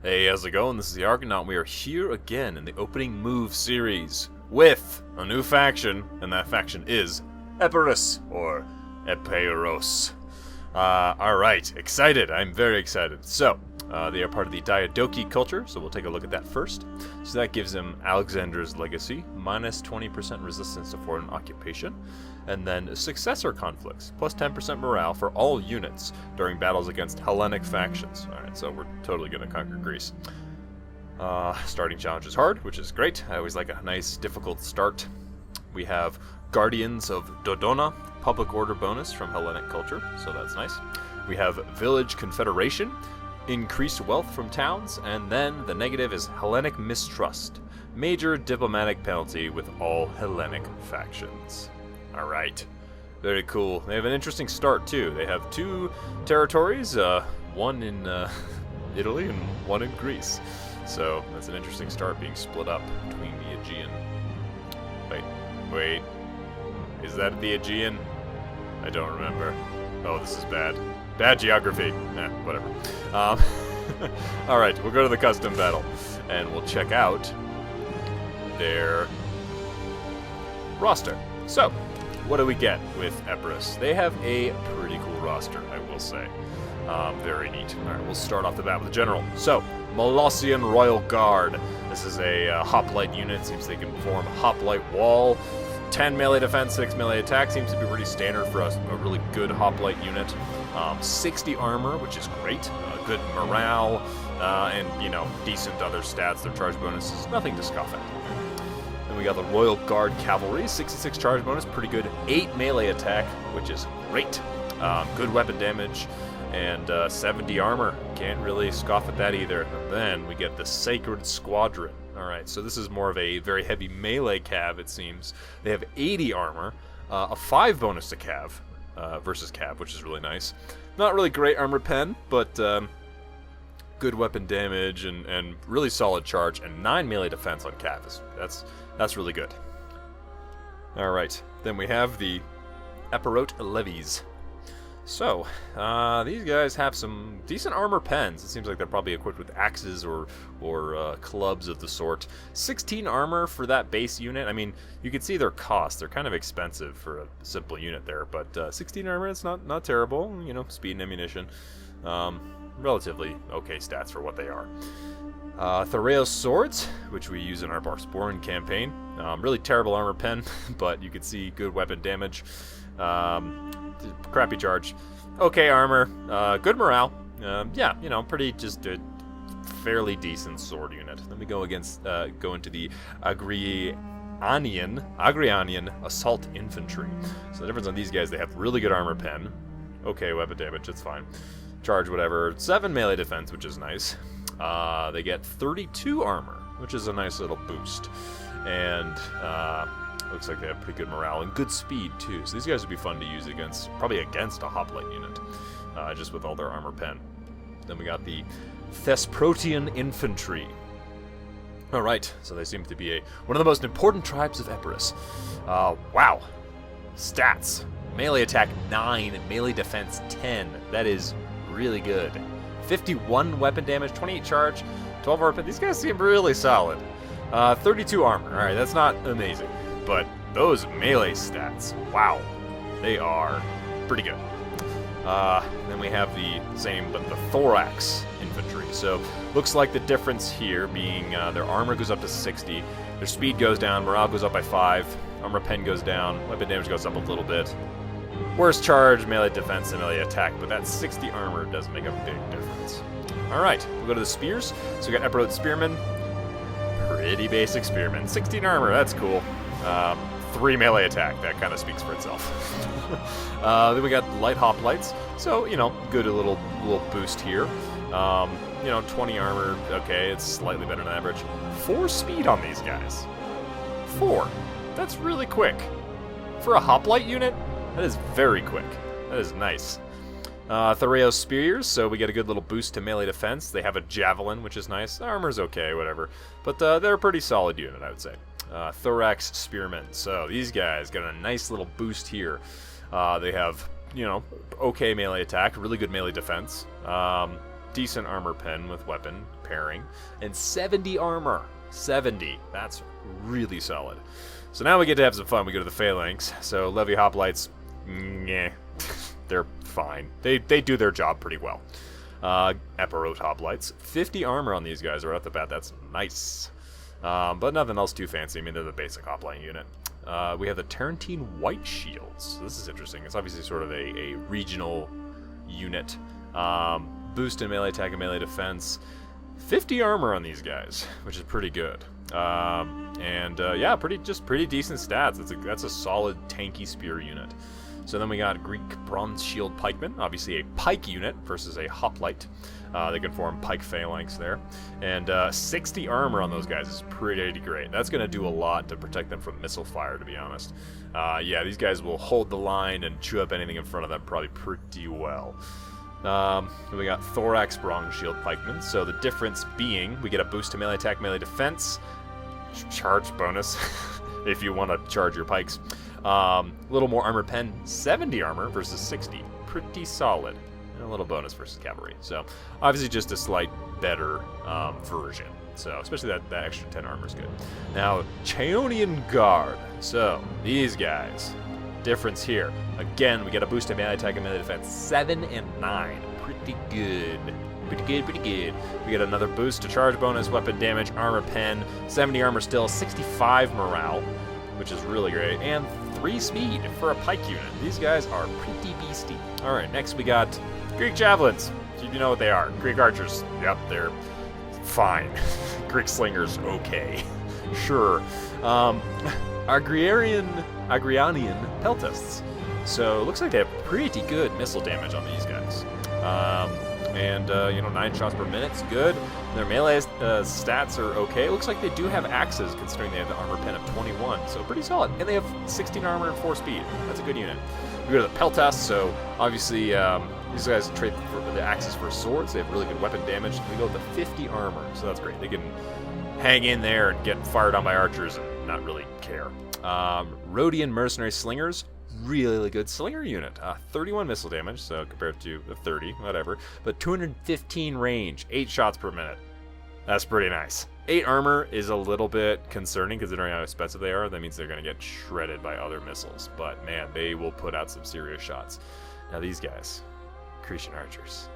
Hey, how's it going? This is TheArgonaut. We are here again in the opening move series with a new faction, and that faction is Epirus, or Epirus. Alright, excited. I'm very excited. So, they are part of the DEI culture, so we'll take a look at that first. So that gives him Alexander's Legacy, minus 20% resistance to foreign occupation, and then Successor Conflicts, plus 10% morale for all units during battles against Hellenic factions. Alright, so we're totally going to conquer Greece. Starting challenge is hard, which is great. I always like a nice, difficult start. We have Guardians of Dodona, public order bonus from Hellenic culture, so that's nice. We have Village Confederation, increased wealth from towns, and then the negative is Hellenic Mistrust, major diplomatic penalty with all Hellenic factions. Alright, very cool. They have an interesting start too. They have two territories, one in Italy and one in Greece. So that's an interesting start, being split up between the Aegean. Wait, is that the Aegean? I don't remember. Oh, this is bad. Bad geography. Whatever. Alright, we'll go to the custom battle, and we'll check out their roster. So, what do we get with Epirus? They have a pretty cool roster, I will say. Very neat. Alright, we'll start off the bat with the general. So, Molossian Royal Guard. This is a hoplite unit. Seems they can form hoplite wall. 10 melee defense, 6 melee attack. Seems to be pretty standard for a really good hoplite unit. 60 armor, which is great. Good morale, and, decent other stats. Their charge bonuses, nothing to scoff at. Then we got the Royal Guard Cavalry, 66 charge bonus, pretty good. 8 melee attack, which is great. Good weapon damage, and 70 armor. Can't really scoff at that either. And then we get the Sacred Squadron. Alright, so this is more of a very heavy melee cav, it seems. They have 80 armor, a 5 bonus to cav, versus cav, which is really nice. Not really great armor pen, but good weapon damage and really solid charge, and 9 melee defense on cav. That's really good. Alright, then we have the Epirot Levies. So, these guys have some decent armor pens. It seems like they're probably equipped with axes or clubs of the sort. 16 armor for that base unit. I mean, you can see their cost. They're kind of expensive for a simple unit there, but 16 armor, it's not terrible. Speed and ammunition. Relatively okay stats for what they are. Thoreos Swords, which we use in our Barsporan campaign. Really terrible armor pen, but you can see good weapon damage. Crappy charge. Okay armor. Good morale. Pretty just a fairly decent sword unit. Then we go into the Agrianian Assault Infantry. So the difference on these guys, they have really good armor pen. Okay weapon damage, it's fine. Charge, whatever. 7 melee defense, which is nice. They get 32 armor, which is a nice little boost. And looks like they have pretty good morale and good speed too. So these guys would be fun to use probably against a hoplite unit, just with all their armor pen. Then we got the Thesprotian Infantry. Alright, so they seem to be one of the most important tribes of Epirus. Wow. Stats. Melee attack 9, melee defense 10. That is really good. 51 weapon damage, 28 charge, 12 armor pen. These guys seem really solid. 32 armor. Alright, that's not amazing. But those melee stats, wow, they are pretty good. Then we have the same, but the Thorax Infantry. So looks like the difference here being their armor goes up to 60, their speed goes down, morale goes up by 5, armor pen goes down, weapon damage goes up a little bit. Worse charge, melee defense, and melee attack, but that 60 armor does make a big difference. Alright, we'll go to the Spears. So we got Epirot Spearmen. Pretty basic Spearmen. 16 armor, that's cool. 3 melee attack, that kind of speaks for itself. Then we got light hoplites, so good little boost here. 20 armor, okay, it's slightly better than average. 4 speed on these guys. 4. That's really quick. For a hoplite unit, that is very quick. That is nice. Thoreos Spears, so we get a good little boost to melee defense. They have a javelin, which is nice. Armor's okay, whatever. But they're a pretty solid unit, I would say. Thorax Spearmen. So these guys got a nice little boost here. They have, okay melee attack, really good melee defense. decent armor pen with weapon pairing, and 70 armor. 70. That's really solid. So now we get to have some fun. We go to the phalanx. So Levy Hoplites, yeah, they're fine. They do their job pretty well. Epirus Hoplites, 50 armor on these guys right off the bat. That's nice. But nothing else too fancy. I mean, they're the basic hoplite unit. We have the Tarantine White Shields. This is interesting. It's obviously sort of a regional unit. Boost in melee attack and melee defense. 50 armor on these guys, which is pretty good. Yeah, pretty decent stats. That's a solid tanky spear unit. So then we got Greek Bronze Shield Pikemen, obviously a pike unit versus a hoplite. They can form pike phalanx there. And 60 armor on those guys is pretty great. That's going to do a lot to protect them from missile fire, to be honest. Yeah, these guys will hold the line and chew up anything in front of them probably pretty well. We got Thorax Bronze Shield Pikemen. So the difference being, we get a boost to melee attack, melee defense, charge bonus, if you want to charge your pikes. A little more armor pen, 70 armor versus 60. Pretty solid. And a little bonus versus cavalry. So obviously just a slight better version. So especially that extra 10 armor is good. Now, Chaonian Guard. So these guys. Difference here. Again, we get a boost to melee attack and melee defense. 7 and 9. Pretty good. Pretty good. We get another boost to charge bonus, weapon damage, armor pen, 70 armor still, 65 morale, which is really great, and 3 speed for a pike unit. These guys are pretty beastie. Alright, next we got Greek Javelins. You know what they are. Greek Archers. Yep, they're fine. Greek Slingers, okay. Sure. Agrianian Peltasts. So it looks like they have pretty good missile damage on these guys. 9 shots per minute's good. Their melee stats are okay. It looks like they do have axes, considering they have the armor pen of 21, so pretty solid. And they have 16 armor and 4 speed. That's a good unit. We go to the Peltasts, so obviously these guys trade for the axes for swords. They have really good weapon damage. We go with the 50 armor, so that's great. They can hang in there and get fired on by archers and not really care. Rhodian Mercenary Slingers. Really good slinger unit. 31 missile damage, so compared to the 30, whatever. But 215 range, 8 shots per minute. That's pretty nice. 8 armor is a little bit concerning considering how expensive they are. That means they're going to get shredded by other missiles. But man, they will put out some serious shots. Now these guys, Cretan Archers.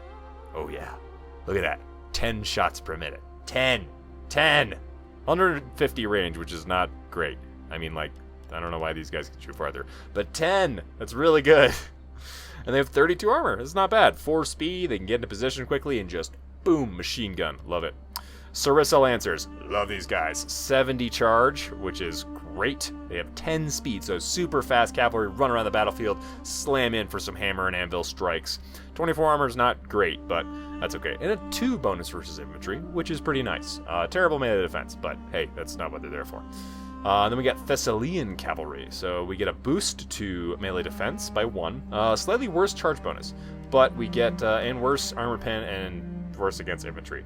Oh yeah. Look at that. 10 shots per minute. 10! 150 range, which is not great. I mean, like, I don't know why these guys can shoot farther. But 10! That's really good. And they have 32 armor. It's not bad. 4 speed. They can get into position quickly and just, boom, machine gun. Love it. Sarissa Lancers. Love these guys. 70 charge, which is great. They have 10 speed, so super fast cavalry. Run around the battlefield. Slam in for some hammer and anvil strikes. 24 armor is not great, but that's okay. And a 2 bonus versus infantry, which is pretty nice. Terrible melee defense, but hey, that's not what they're there for. Then we got Thessalian Cavalry. So we get a boost to melee defense by 1. Slightly worse charge bonus, but we get and worse armor pen and worse against infantry.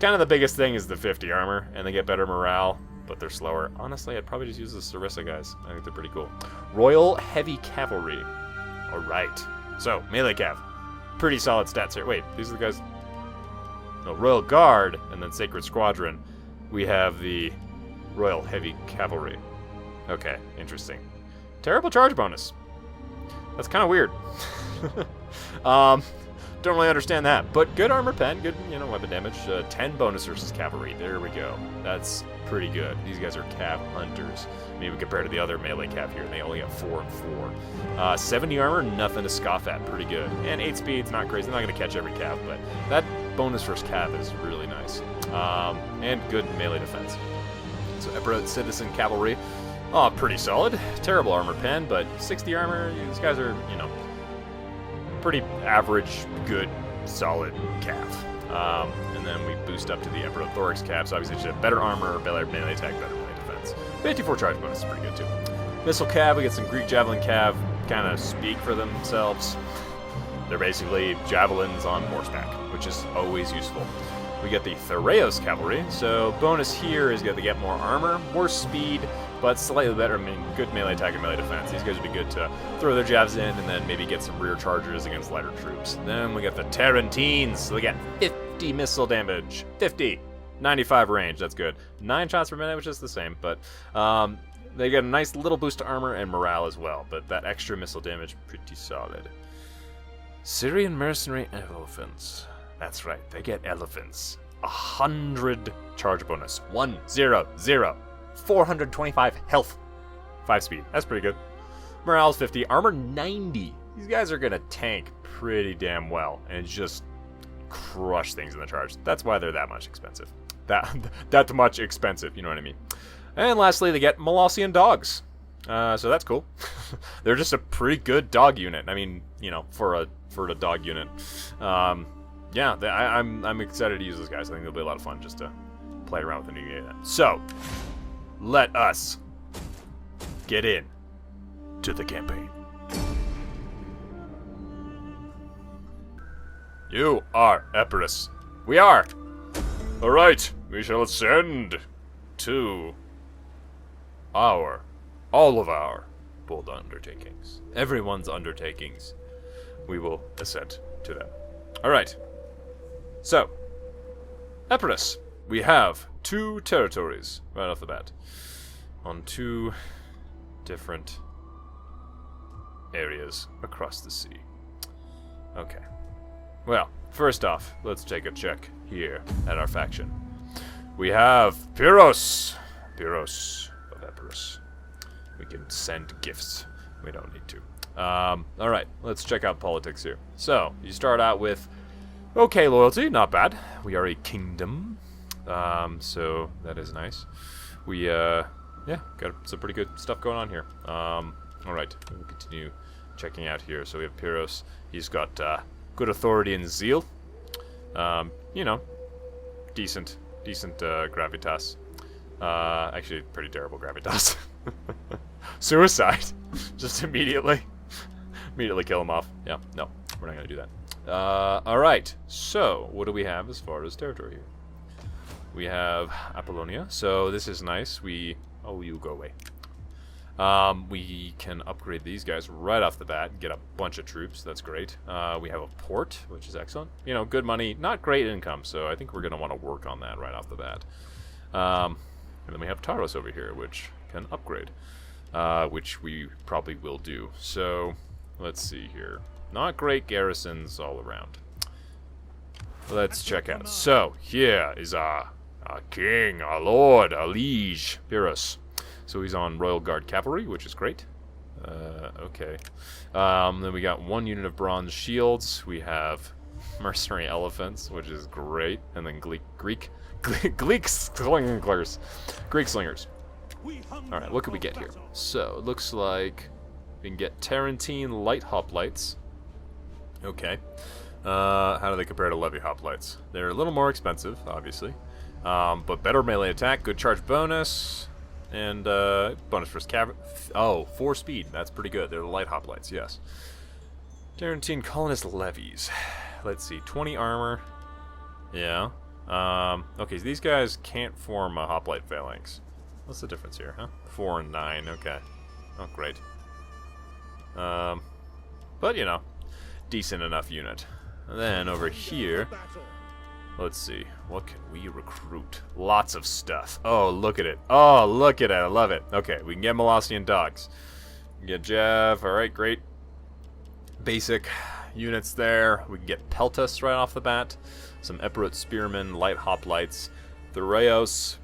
Kind of the biggest thing is the 50 armor, and they get better morale, but they're slower. Honestly, I'd probably just use the Sarissa guys. I think they're pretty cool. Royal Heavy Cavalry. Alright. So, melee cav. Pretty solid stats here. Wait, these are the guys... No, Royal Guard, and then Sacred Squadron. We have the Royal Heavy Cavalry. Okay, interesting. Terrible charge bonus. That's kind of weird. Don't really understand that, but good armor pen, good, weapon damage. 10 bonus versus cavalry. There we go. That's pretty good. These guys are cav hunters. Maybe compared to the other melee cav here, they only have 4 and 4. 70 armor, nothing to scoff at. Pretty good. And 8 speed's not crazy. They're not going to catch every cav, but that bonus versus cav is really nice. And good melee defense. So Epirus Citizen Cavalry. Oh, pretty solid. Terrible armor pen, but 60 armor. These guys are, pretty average, good, solid cav. And then we boost up to the Emperor Thorax cav, so obviously just have better armor, better melee attack, better melee defense. 54 charge bonus is pretty good too. Missile cav, we get some Greek Javelin cav, kind of speak for themselves. They're basically javelins on horseback, which is always useful. We get the Thereos Cavalry, so bonus here is that they get more armor, more speed, but slightly better, good melee attack and melee defense. These guys would be good to throw their jabs in and then maybe get some rear chargers against lighter troops. Then we got the Tarantines, so they get 50 missile damage. 50. 95 range, that's good. 9 shots per minute, which is the same, but they get a nice little boost to armor and morale as well, but that extra missile damage, pretty solid. Syrian mercenary elephants. That's right, they get elephants. 100 charge bonus. 100. 425 health. 5 speed. That's pretty good. Morale's 50. Armor 90. These guys are gonna tank pretty damn well and just crush things in the charge. That's why they're that much expensive. That much expensive, you know what I mean. And lastly, they get Molossian dogs. So that's cool. They're just a pretty good dog unit. I mean, you know, for a dog unit. Yeah, I'm excited to use those guys. I think they'll be a lot of fun just to play around with the new unit. So, let us get in to the campaign. You are Epirus. We are. All right, we shall ascend to all of our bold undertakings. Everyone's undertakings. We will ascend to them. All right. So, Epirus, we have 2 territories right off the bat on 2 different areas across the sea. Okay. Well, first off, let's take a check here at our faction. We have Epirus of Epirus. We can send gifts. We don't need to. All right, let's check out politics here. So, you start out with okay loyalty, not bad. We are a kingdom, so that is nice. We, yeah, got some pretty good stuff going on here. All right, we'll continue checking out here. So we have Epirus. He's got good authority and zeal. You know, decent gravitas. Actually, pretty terrible gravitas. Suicide. Just immediately kill him off. Yeah, no, we're not gonna do that. Alright, so what do we have as far as territory here? We have Apollonia, so this is nice. Oh, you go away. We can upgrade these guys right off the bat and get a bunch of troops. That's great. We have a port, which is excellent. You know, good money, not great income, so I think we're going to want to work on that right off the bat. And then we have Taros over here, which can upgrade, which we probably will do. So, let's see here. Not great garrisons all around. Let's check out. So, here is our king, our lord, our liege, Epirus. So he's on Royal Guard Cavalry, which is great. Okay. Then we got 1 unit of bronze shields. We have mercenary elephants, which is great. And then Greek slingers. Greek slingers. Alright, what can we get here? So, it looks like we can get Tarantine light hoplites. Okay. How do they compare to levy hoplites? They're a little more expensive, obviously. But better melee attack, good charge bonus. And bonus for cav. Oh, 4 speed. That's pretty good. They're the light hoplites, yes. Tarantine colonist levies. Let's see, 20 armor. Yeah. Okay, so these guys can't form a hoplite phalanx. What's the difference here, huh? 4 and 9. Okay. Oh, great. But you know, decent enough unit. And then over here. Let's see, what can we recruit? Lots of stuff. Oh, look at it. Oh, look at it. I love it. Okay, we can get Molossian dogs. We can get Jev. Alright, great. Basic units there. We can get Peltus right off the bat. Some Epirot Spearmen, Light Hoplites. Thureos.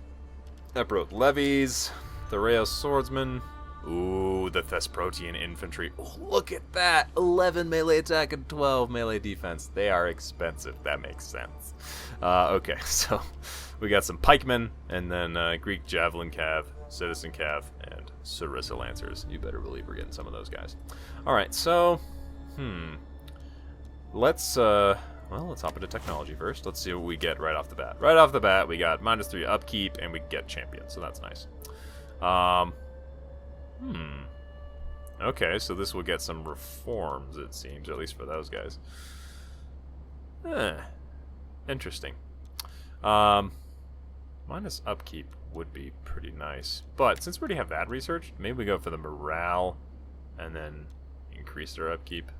Epirot Levies. Thureos Swordsmen. Ooh, the Thesprotian Infantry. Oh, look at that! 11 melee attack and 12 melee defense. They are expensive. That makes sense. Okay, so we got some pikemen, and then Greek Javelin Cav, Citizen Cav, and Sarissa Lancers. You better believe we're getting some of those guys. Alright, so, let's hop into technology first. Let's see what we get right off the bat. Right off the bat, we got -3 upkeep, and we get champion, so that's nice. Okay, so this will get some reforms, it seems, at least for those guys. Interesting. Minus upkeep would be pretty nice. But since we already have that research, maybe we go for the morale and then increase their upkeep.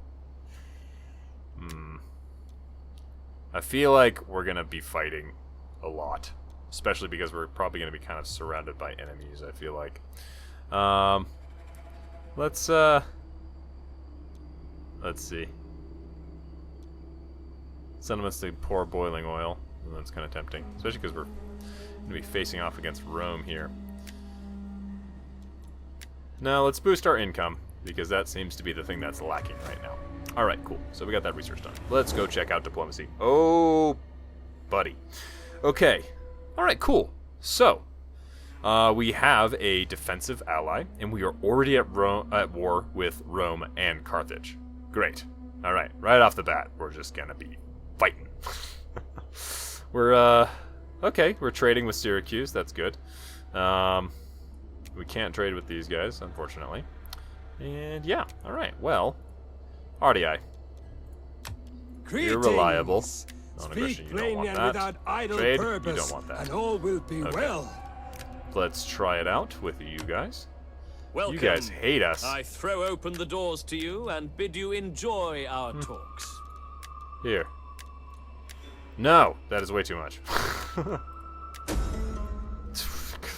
I feel like we're going to be fighting a lot. Especially because we're probably going to be kind of surrounded by enemies, I feel like. Let's see. Send us to pour boiling oil. That's kind of tempting. Especially because we're going to be facing off against Rome here. Now, let's boost our income, because that seems to be the thing that's lacking right now. Alright, cool. So we got that research done. Let's go check out diplomacy. Oh, buddy. Okay. Alright, cool. So, we have a defensive ally, and we are already at war with Rome and Carthage. Great. Alright, right off the bat, we're just gonna be fighting. Okay, we're trading with Syracuse, that's good. We can't trade with these guys, unfortunately. And yeah, alright, well, RDI. You're reliable. Speak plainly and without idle Trade, purpose, you don't want that. and all will be well. Let's try it out with you guys. Welcome. You guys hate us. I throw open the doors to you and bid you enjoy our talks. Here. No, that is way too much.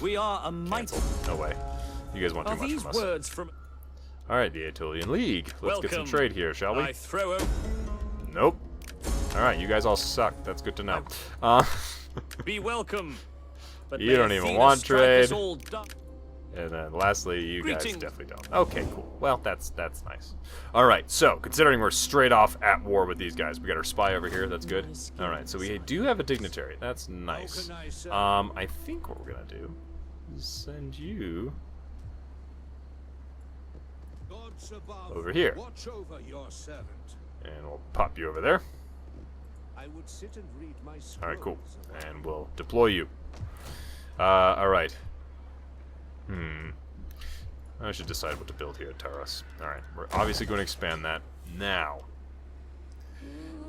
We are a mighty. No way. You guys want too Are much these from us. words from? Alright, the Aetolian League. Let's get some Welcome. trade here, shall we? I throw open. Nope. Alright, you guys all suck. That's good to know. Be welcome. But You may don't even Athena want strike us trade. all dumb. And then lastly, you guys Greetings. definitely don't. Okay, cool. Well, that's nice. Alright, so considering we're straight off at war with these guys, we got our spy over here, that's good. Alright, so we do have a dignitary. That's nice. I think what we're gonna do is send you over here. Watch over your servant. And we'll pop you over there. I would sit and read my Alright, cool. scrolls. And we'll deploy you. Alright. I should decide what to build here at Taurus. Alright, we're obviously going to expand that now.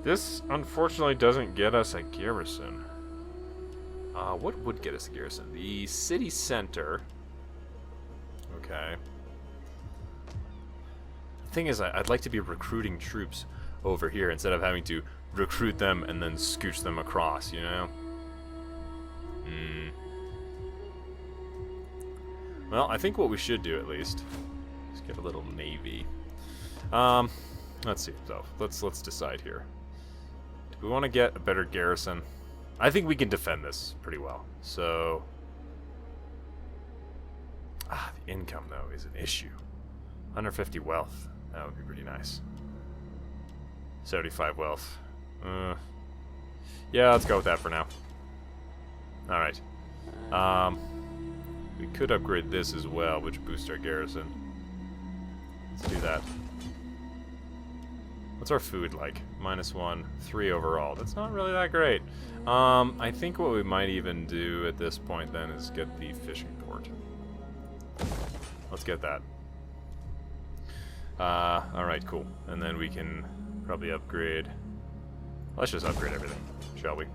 This, unfortunately, doesn't get us a garrison. What would get us a garrison? The city center. Okay. The thing is, I'd like to be recruiting troops over here instead of having to recruit them and then scooch them across, you know? Well, I think what we should do at least is get a little navy. Let's see. So let's decide here. Do we want to get a better garrison? I think we can defend this pretty well. So, the income though is an issue. 150 wealth. That would be pretty nice. 75 wealth. Yeah, let's go with that for now. All right. We could upgrade this as well, which boosts our garrison. Let's do that. What's our food like? -1, 3 overall. That's not really that great. I think what we might even do at this point then is get the fishing port. Let's get that. Alright, cool. And then we can probably upgrade. Let's just upgrade everything, shall we?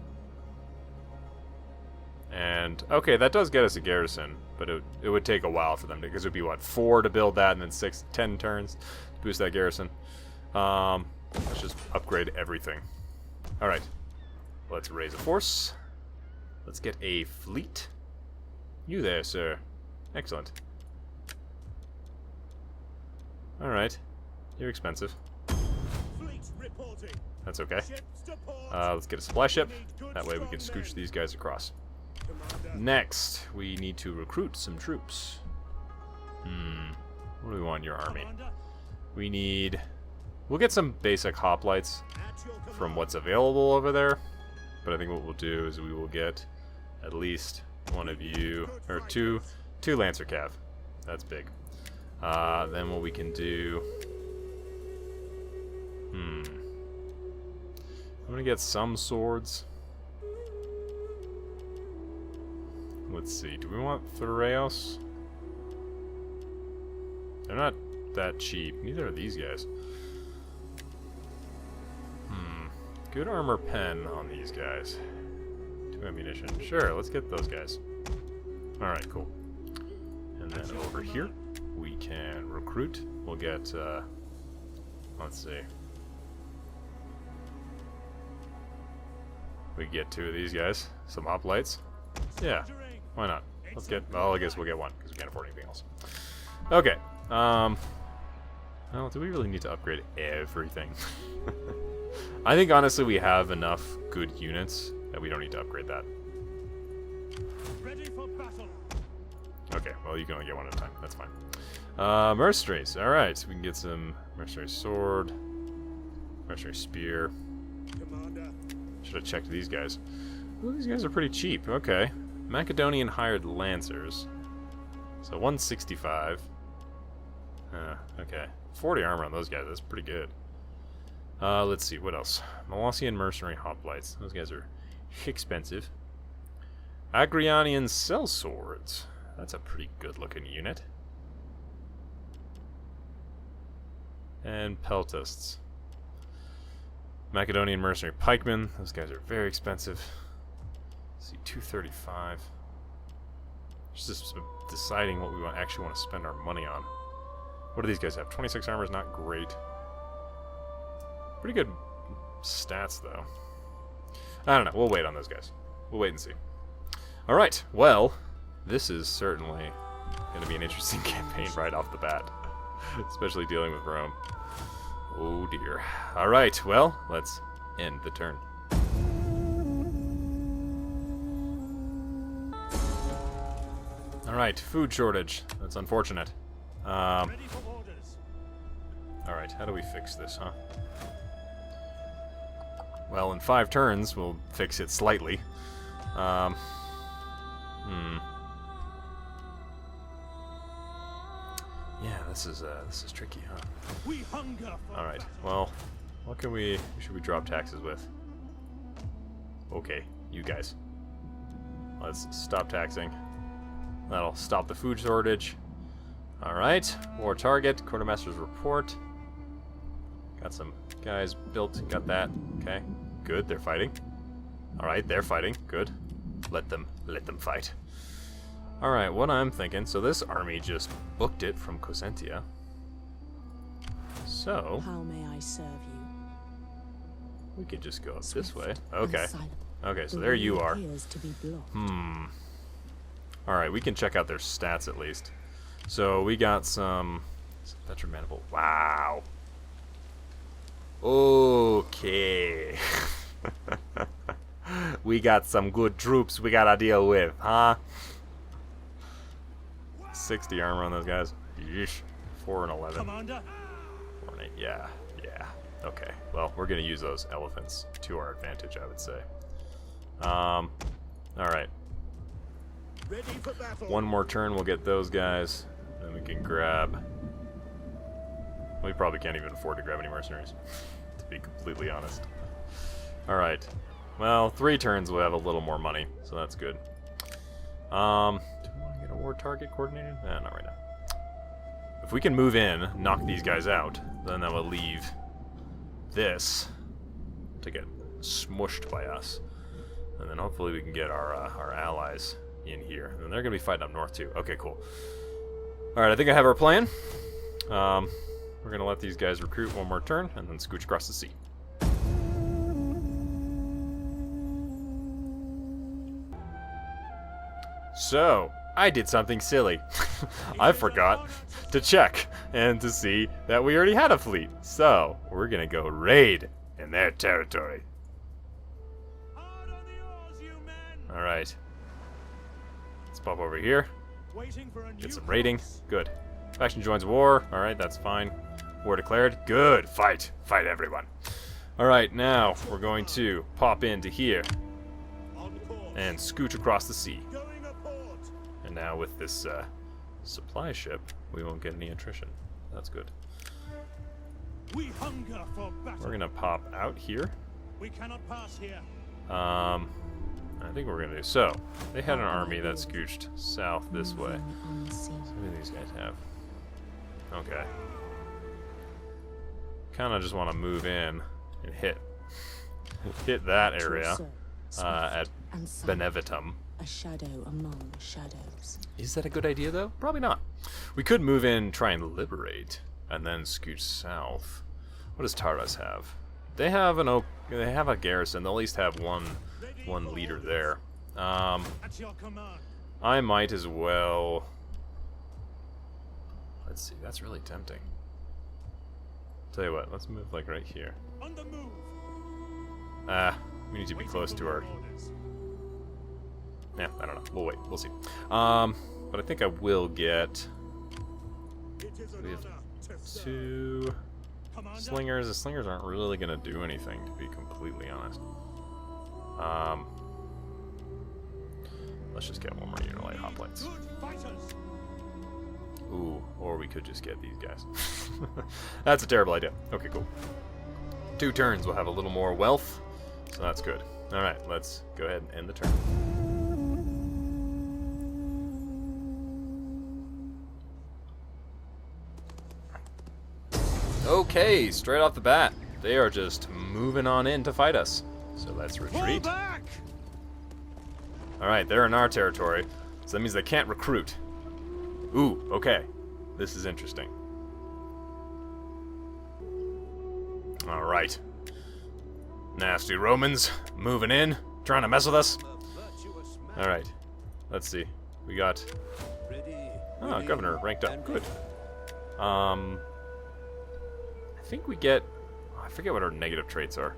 And, okay, that does get us a garrison, but it would take a while for them, because it would be, what, 4 to build that, and then 10 turns to boost that garrison. Let's just upgrade everything. Alright, let's raise a force. Let's get a fleet. You there, sir. Excellent. Alright, you're expensive. That's okay. Let's get a supply ship. That way we can scooch these guys across. Next, we need to recruit some troops. What do we want in your army? We need... We'll get some basic hoplites from what's available over there. But I think what we'll do is we will get at least one of you... Or two Lancer Cav. That's big. Then what we can do... I'm gonna get some swords. Let's see, do we want Thureos? They're not that cheap. Neither are these guys. Good armor pen on these guys. 2 ammunition. Sure, let's get those guys. Alright, cool. And then over here, we can recruit. We'll get, let's see. We can get 2 of these guys. Some hoplites. Yeah, why not? Let's get, well, I guess we'll get 1, because we can't afford anything else. Okay, well, do we really need to upgrade everything? I think, honestly, we have enough good units that we don't need to upgrade that. Ready for battle. Okay, well, you can only get 1 at a time. That's fine. Mercenaries. Alright, so we can get some mercenary sword, mercenary spear. Commander. Should have checked these guys. Ooh, these guys are pretty cheap. Okay. Macedonian hired lancers. So 165. Okay. 40 armor on those guys. That's pretty good. Let's see. What else? Molossian mercenary hoplites. Those guys are expensive. Agrianian sellswords. That's a pretty good looking unit. And peltists. Macedonian mercenary pikemen. Those guys are very expensive. Let's see, 235. Just deciding what we actually want to spend our money on. What do these guys have? 26 armor is not great. Pretty good stats, though. I don't know. We'll wait on those guys. We'll wait and see. Alright, well, this is certainly going to be an interesting campaign right off the bat. Especially dealing with Rome. Oh dear. Alright, well, let's end the turn. Alright, food shortage. That's unfortunate. Ready for orders. Alright, how do we fix this, huh? Well, in 5 turns, we'll fix it slightly. Yeah, this is tricky, huh? We hunger for Alright, battle. well, what can who should we drop taxes with? Okay, you guys. Let's stop taxing. That'll stop the food shortage. Alright, war target, quartermaster's report. Got some guys built, got that. Okay, good, they're fighting. Alright, they're fighting, good. Let them fight. Alright, what I'm thinking, so this army just booked it from Cosentia. So, How may I serve you? we could just go this Swift way. and Okay. silent. Okay, so The there way you are. appears to be blocked. Alright, we can check out their stats at least. So we got some veteran manifold. Wow. Okay. We got some good troops we gotta deal with, huh? 60 armor on those guys. Yeesh. 4 and 11. Commander. 4 and 8. Yeah. Okay. Well, we're gonna use those elephants to our advantage, I would say. Alright. Ready for battle. One more turn, we'll get those guys. Then we can grab... We probably can't even afford to grab any mercenaries, to be completely honest. Alright. Well, 3 turns we'll have a little more money, so that's good. Do we want to get a war target coordinated? Nah, not right now. If we can move in, knock these guys out, then that will leave this to get smushed by us. And then hopefully we can get our allies in here. And they're going to be fighting up north too. Okay, cool. Alright, I think I have our plan. We're going to let these guys recruit one more turn and then scooch across the sea. So, I did something silly. I forgot to check and to see that we already had a fleet. So, we're going to go raid in their territory. Hard on the oars, you men. Alright. Let's pop over here. Waiting for a new Get some raiding. course. Good. Faction joins war. Alright, that's fine. War declared. Good. Fight. Fight everyone. Alright, now we're going to pop into here On course. and scooch across the sea. Going a port. And now with this supply ship, we won't get any attrition. That's good. We hunger for battle. We're going to pop out here. We cannot pass here. I think we're going to do so. They had an army that scooched south this way. Moving on the sea. So what do these guys have? Okay. Kind of just want to move in and hit that area Swift at and silent. Benevitum. A shadow among shadows. Is that a good idea though? Probably not. We could move in, try and liberate, and then scooch south. What does Taras have? They have they have a garrison. They'll at least have one one leader there. At your command. I might as well... Let's see, that's really tempting. Tell you what, let's move like right here. On the move. We need to be Waiting close for to your our... orders. Yeah, I don't know. We'll wait. We'll see. But I think I will get It is an We have honor to serve. 2 Commander, slingers. The slingers aren't really gonna do anything, to be completely honest. Let's just get one more unit of light hoplites. good fighters. Ooh, or we could just get these guys. That's a terrible idea. Okay, cool. 2 turns, we'll have a little more wealth, so that's good. Alright, let's go ahead and end the turn. Okay, straight off the bat, they are just moving on in to fight us. So let's Fall retreat. back. Alright, they're in our territory, so that means they can't recruit. Ooh, okay. This is interesting. Alright. Nasty Romans, moving in, trying to mess with us. Alright, let's see. We got... Oh, governor ranked up. Good. I think we get... I forget what our negative traits are.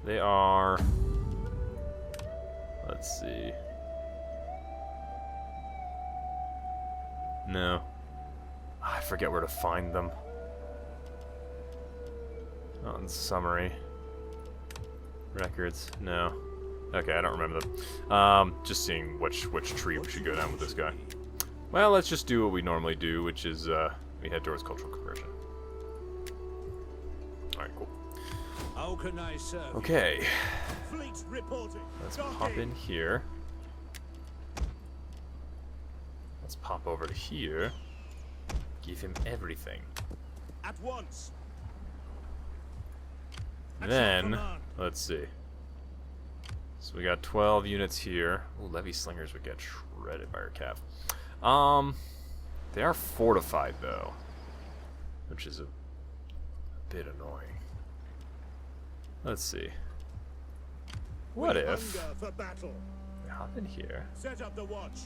They are... Let's see. No. I forget where to find them. Not in summary. Records. No. Okay, I don't remember them. Just seeing which tree we should go down with this guy. Well, let's just do what we normally do, which is we head towards cultural conversion. Alright, cool. How can I serve? Okay. Fleet reporting. Let's Docking. pop in here. Let's pop over to here. Give him everything. At once. Then, command. let's see. So we got 12 units here. Ooh, levy slingers would get shredded by our cav. They are fortified though, which is a bit annoying. Let's see. What We if hunger for battle. we hop in here? Set up the watch.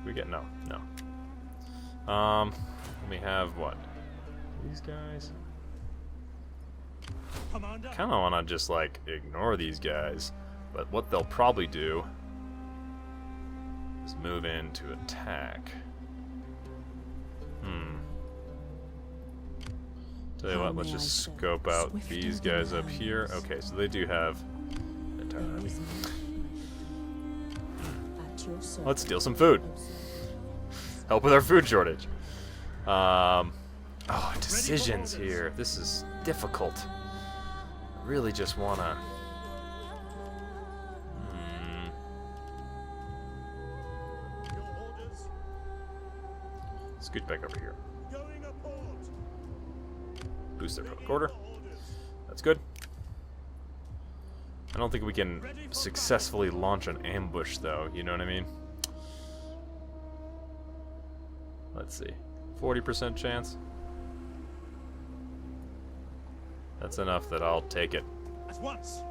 We get no. Let me have what? These guys? Commander. Kinda wanna just like ignore these guys, but what they'll probably do is move in to attack. Tell you How what, let's may I just serve? scope out Swift these and guys up wise. here. Okay, so they do have an entire There army. is an at your service. Let's steal some food. O servant. Help with our food shortage. Oh, decisions here. This is difficult. I really just wanna... Your orders. Scoot back over here. Going a port. Boost their public order. That's good. I don't think we can successfully launch an ambush, though. You know what I mean? Let's see. 40% chance. That's enough that I'll take it. At once.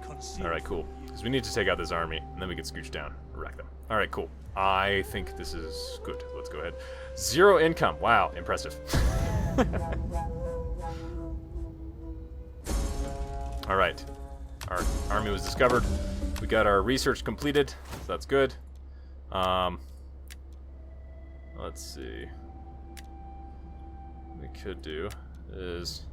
Conceal Alright, cool. from Because we need to take out this army, and then we can scooch down and wreck them. Alright, cool. I think this is good. Let's go ahead. 0 income. Wow, impressive. Alright. Our army was discovered. We got our research completed, so that's good. Let's see. What we could do is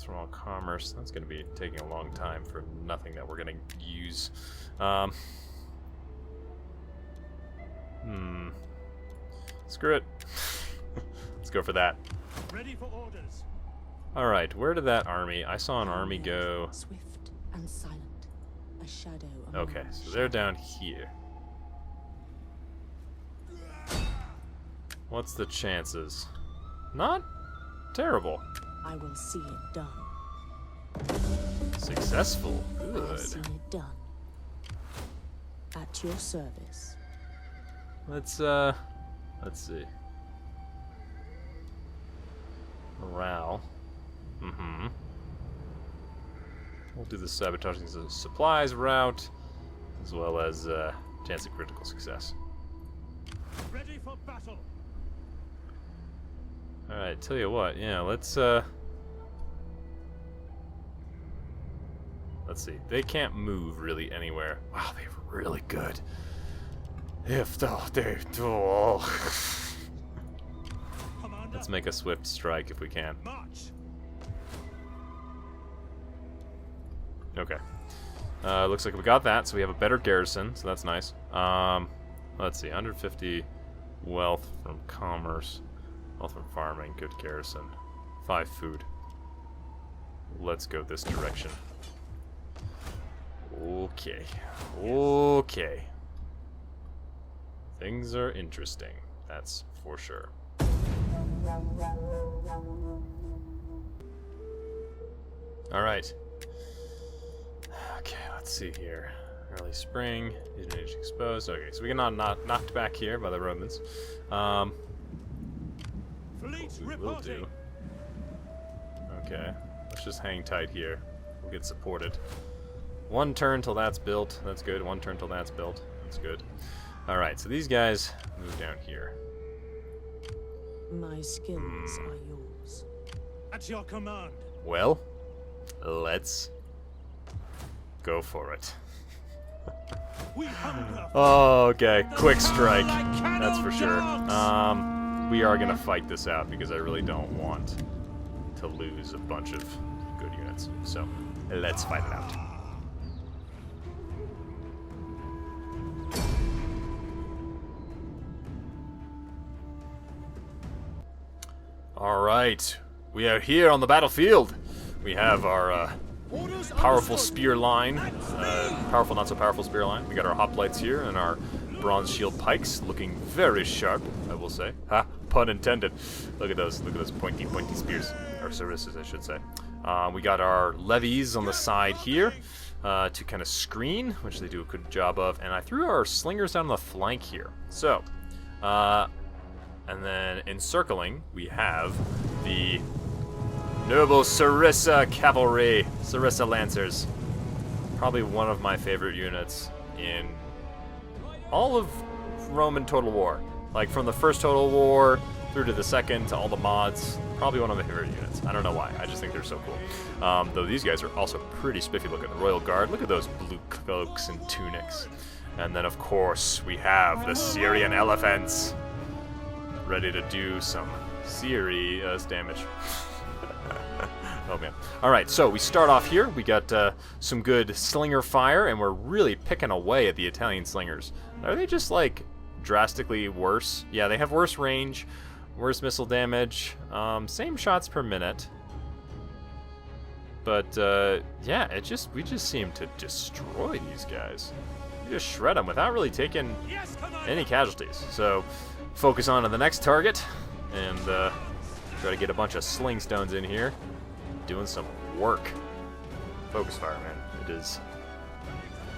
from all commerce. That's going to be taking a long time for nothing that we're going to use. Screw it. Let's go for that. Ready for orders. Alright, where did that army... I saw an army go... Swift and silent. A shadow among Okay, so they're down here. What's the chances? Not terrible. I will see it done. Successful. I have Good. seen it done. At your service. Let's see. Morale. We'll do the sabotaging the supplies route, as well as chance of critical success. Ready for battle. Alright, tell you what, yeah, let's see. They can't move really anywhere. Wow, they're really good. If they do. Commander, Let's make a swift strike if we can. march. Okay. Looks like we got that, so we have a better garrison, so that's nice. Let's see, 150 wealth from commerce, wealth from farming, good garrison, 5 food. Let's go this direction. Okay. Okay. Things are interesting, that's for sure. Alright. Okay, let's see here. Early spring, age exposed. Okay, so we get knocked back here by the Romans. Fleet We will reporting. do. Okay, let's just hang tight here. We'll get supported. 1 turn till that's built. That's good. 1 turn till that's built. That's good. Alright, so these guys move down here. My skills are yours. At your command. Well, let's go for it. We hunger. Okay, quick strike. That's for sure. We are gonna fight this out because I really don't want to lose a bunch of good units. So, let's fight it out. Alright, we are here on the battlefield. We have our powerful spear line, powerful not so powerful spear line. We got our hoplites here and our bronze shield pikes, looking very sharp, I will say. Ha, pun intended. Look at those pointy spears, or sarissas, I should say. We got our levies on the side here to kind of screen, which they do a good job of, and I threw our slingers down the flank here. So, and then encircling, we have the noble Sarissa cavalry, Sarissa lancers. Probably one of my favorite units in all of Roman Total War. Like from the first Total War through to the second, to all the mods. Probably one of my favorite units. I don't know why, I just think they're so cool. Though these guys are also pretty spiffy looking. The Royal Guard, look at those blue cloaks and tunics. And then of course we have the Syrian elephants. Ready to do some serious damage. Oh man. Alright, so we start off here. We got some good slinger fire, and we're really picking away at the Italian slingers. Are they just like drastically worse? Yeah, they have worse range, worse missile damage, same shots per minute. But yeah, we just seem to destroy these guys. We just shred them without really taking Yes, commander. any casualties. So focus on to the next target and try to get a bunch of sling stones in here, doing some work. Focus fire, man.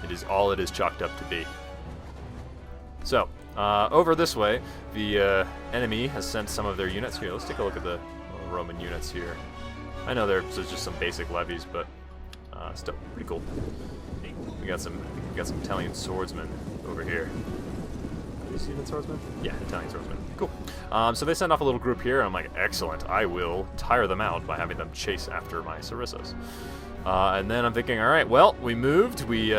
It is all it is chalked up to be. So over this way, the enemy has sent some of their units here. Let's take a look at the Roman units here. I know there's just some basic levies, but still pretty cool. We got some Italian swordsmen over here. You see the swordsman? Yeah, Italian swordsman. Cool. So they send off a little group here, and I'm like, excellent. I will tire them out by having them chase after my sarissas. And then I'm thinking, all right, well, we moved. We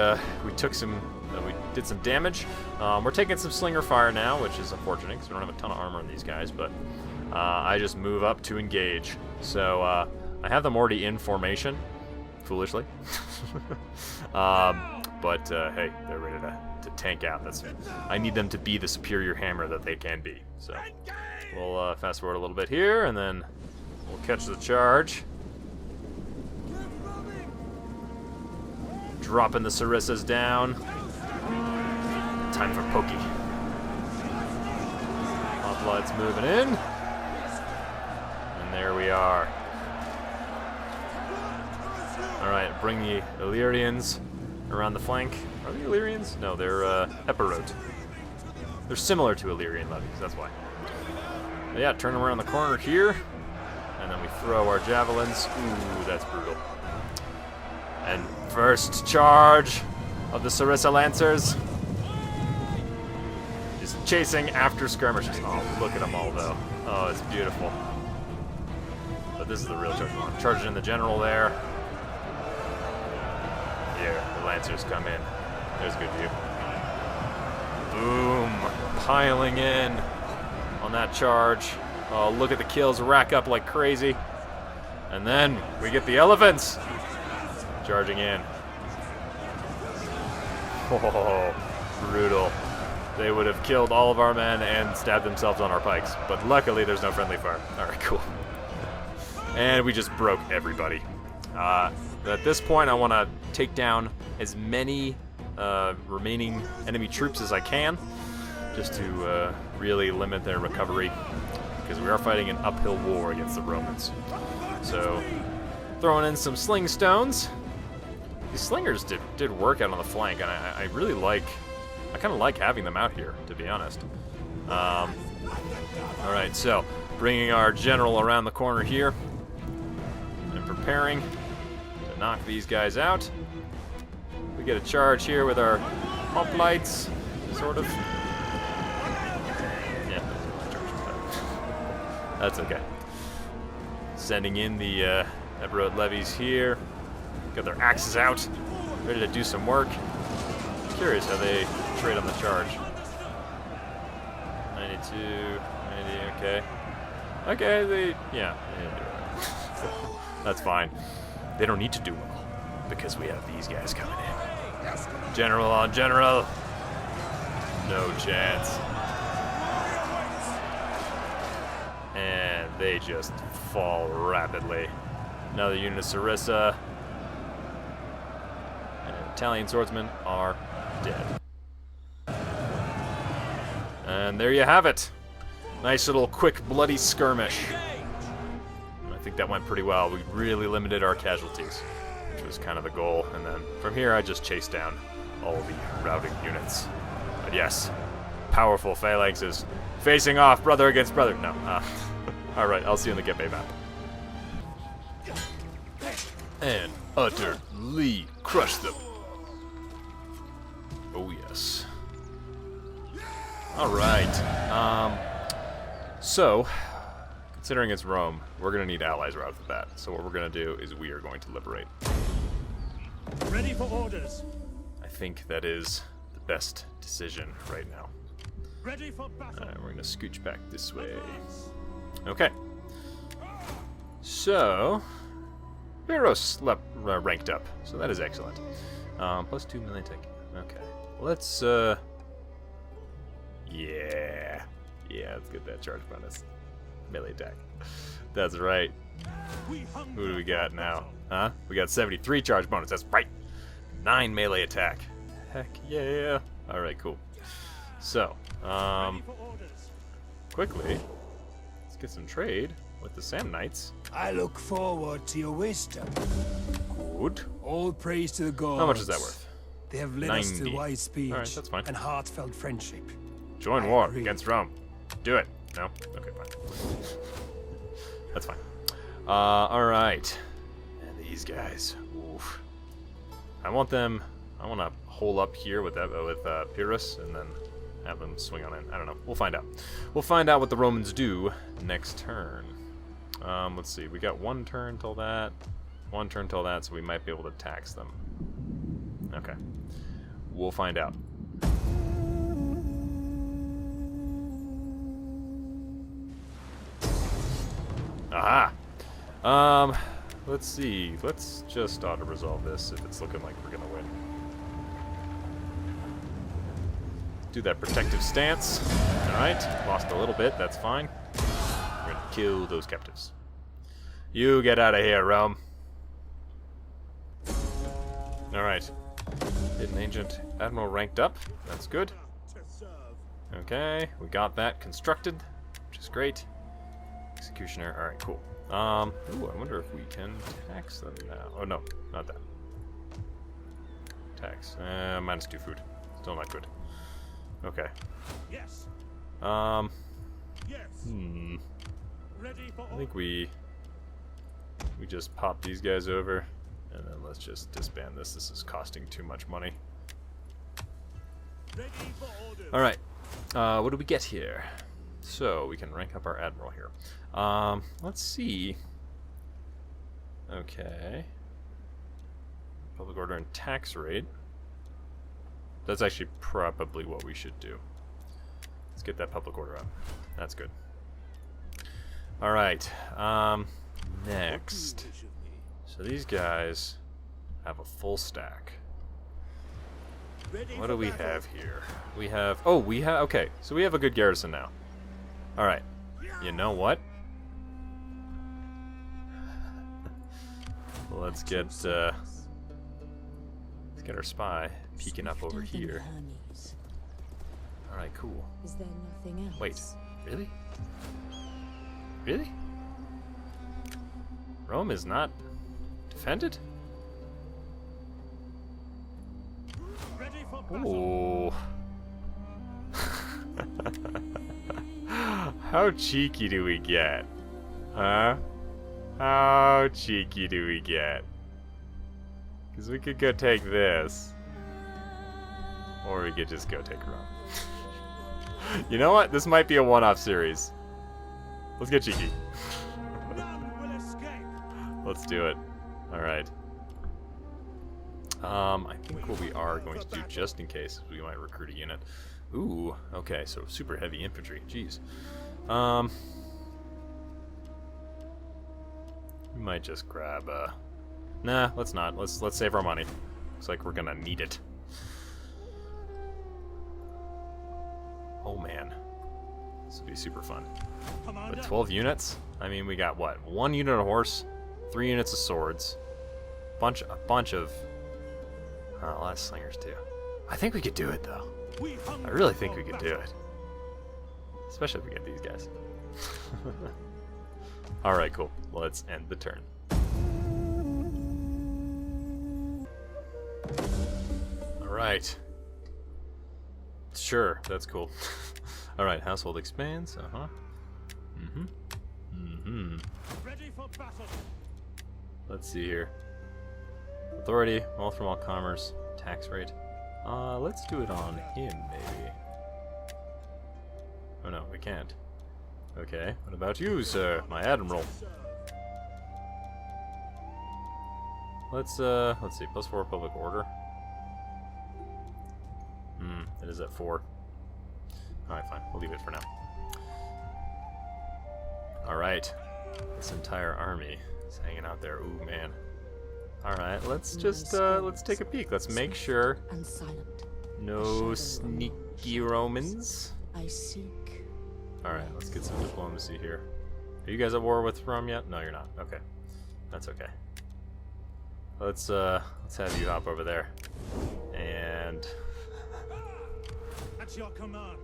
took some, we did some damage. We're taking some slinger fire now, which is unfortunate because we don't have a ton of armor on these guys. But I just move up to engage. So I have them already in formation, foolishly. But hey, they're ready to tank out. I need them to be the superior hammer that they can be. So we'll fast forward a little bit here, and then we'll catch the charge. Dropping the sarissas down. Time for pokey. Hoplites moving in. And there we are. Alright, bring the Illyrians around the flank. Are they Illyrians? No, they're Epirus. They're similar to Illyrian levies, that's why. But yeah, turn them around the corner here, and then we throw our javelins. Ooh, that's brutal. And first charge of the Sarissa Lancers. Just chasing after skirmishers. Oh, look at them all, though. Oh, it's beautiful. But this is the real charge one. Charging in the general there. Here, the Lancers come in. There's a good view. Boom. Piling in on that charge. Oh, look at the kills rack up like crazy. And then we get the elephants charging in. Oh, brutal. They would have killed all of our men and stabbed themselves on our pikes. But luckily, there's no friendly fire. Alright, cool. And we just broke everybody. At this point, I want to take down as many remaining enemy troops as I can, just to really limit their recovery, because we are fighting an uphill war against the Romans. So, throwing in some sling stones. These slingers did work out on the flank, and I really like, I kind of like having them out here, to be honest. Alright, so, bringing our general around the corner here, and preparing to knock these guys out. We get a charge here with our hoplites, sort of. Yeah, that's okay. Sending in the Epirus levies here. Got their axes out, ready to do some work. Curious how they trade on the charge. 92, 90, okay. Okay, they didn't do it. That's fine. They don't need to do well, because we have these guys coming in. General on general. No chance. And they just fall rapidly. Another unit of Sarissa. And Italian swordsmen are dead. And there you have it. Nice little quick bloody skirmish. I think that went pretty well. We really limited our casualties, which was kind of the goal. And then from here, I just chased down all the routing units. But yes, powerful phalanxes facing off, brother against brother. No. All right, I'll see you on the Gepe map. And utterly crush them. Oh yes. All right. So, considering it's Rome, we're gonna need allies right off the bat. So what we're gonna do is we are going to liberate. Ready for orders. I think that is the best decision right now. Ready for battle. Alright, we're gonna scooch back this way. Okay. So, Epirus ranked up, so that is excellent. Plus 2 melee attack. Okay. Let's yeah, let's get that charge bonus. Melee attack. That's right. Who do we got now? Huh? We got 73 charge bonus. That's right. 9 melee attack. Heck yeah. Alright, cool. So, quickly, let's get some trade with the Sam Knights. I look forward to your wisdom. Good. All praise to the gods. How much is that worth? They have led us to 90. wise speech Alright, that's fine. and heartfelt friendship. Join I war agree. against Rome. Do it. No? Okay, fine. That's fine. Alright. And these guys. Oof. I want to hole up here with Epirus and then have them swing on in. I don't know. We'll find out. We'll find out what the Romans do next turn. Let's see. We got 1 turn till that. 1 turn till that, so we might be able to tax them. Okay. We'll find out. Aha! Let's see. Let's just auto-resolve this if it's looking like we're gonna win. Do that protective stance. Alright, lost a little bit, that's fine. We're gonna kill those captives. You get out of here, Rome. Alright. Hidden Ancient Admiral ranked up. That's good. Okay, we got that constructed, which is great. Executioner, alright, cool. Ooh, I wonder if we can tax them now. Oh, no, not that. Tax. -2 food. Still not good. Okay. Yes. Yes. I think we just pop these guys over. And then let's just disband this. This is costing too much money. Ready for orders. Alright. What do we get here? So, we can rank up our admiral here. Let's see. Okay. Public order and tax rate. That's actually probably what we should do. Let's get that public order up. That's good. Alright. Next. So these guys have a full stack. Ready What for do we battle. have here? We have... Oh, we have... Okay, so we have a good garrison now. Alright. You know what? Let's get our spy peeking up over here. Alright, cool. Is there nothing else? Wait, really? Really? Rome is not defended? Ready for battle. Ooh. How cheeky do we get? Huh? How cheeky do we get? Because we could go take this. Or we could just go take Rome. You know what? This might be a one-off series. Let's get cheeky. None will escape. Let's do it. Alright. I think what we are going to do, just in case, is we might recruit a unit. Ooh, okay, so super heavy infantry. Jeez. We might just grab, Nah, let's not. Let's save our money. Looks like we're gonna need it. Oh man. This would be super fun. Commander. But 12 units? I mean, we got what? 1 unit of horse, 3 units of swords, a bunch of a lot of slingers too. I think we could do it though. We I hunger really think for we could do battle. it. Especially if we get these guys. Alright, cool. Let's end the turn. Alright. Sure, that's cool. Alright, household expands, Ready for battle. Let's see here. Authority, wealth from all commerce, tax rate. Let's do it on him, maybe. Oh no, we can't. Okay, what about you, sir, my admiral? Let's see, +4 public order. It is at 4. Alright, fine, we'll leave it for now. Alright, this entire army is hanging out there, ooh man. Alright, let's just, let's take a peek. Let's make sure And silent. no sneaky Romans. I seek. Alright, let's get some diplomacy here. Are you guys at war with Rome yet? No, you're not. Okay. That's okay. Let's have you hop over there. And At your command.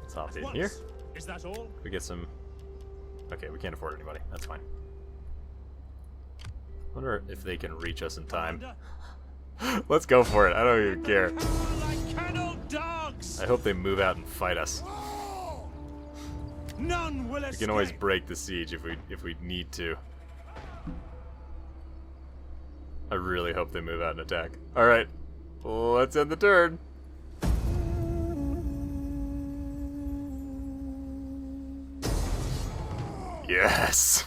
let's hop in Once. here. Is that all? We get some... Okay, we can't afford anybody. That's fine. Wonder if they can reach us in time. Commander. Let's go for it. I don't even care. Like kennel dogs. I hope they move out and fight us. None will We escape. can always break the siege if we need to. I really hope they move out and attack. Alright, let's end the turn. Yes!